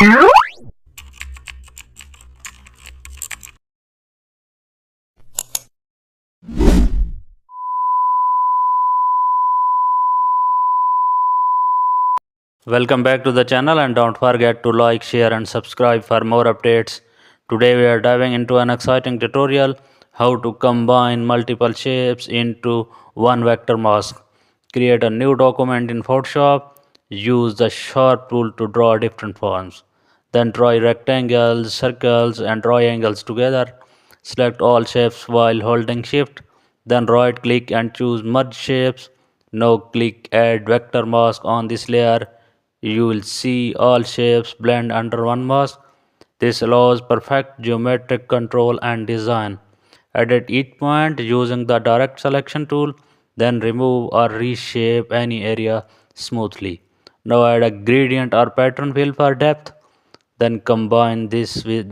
Welcome back to the channel, and don't forget to like, share and subscribe for more updates. Today we are diving into an exciting tutorial how to combine multiple shapes into one vector mask. Create a new document in Photoshop. Use the sharp tool to draw different forms. Then draw rectangles, circles and triangles together. Select all shapes while holding shift. Then right click and choose merge shapes. Now click add vector mask on this layer. You will see all shapes blend under one mask. This allows perfect geometric control and design. Edit each point using the direct selection tool, then remove or reshape any area smoothly. Now add a gradient or pattern fill for depth, then combine this with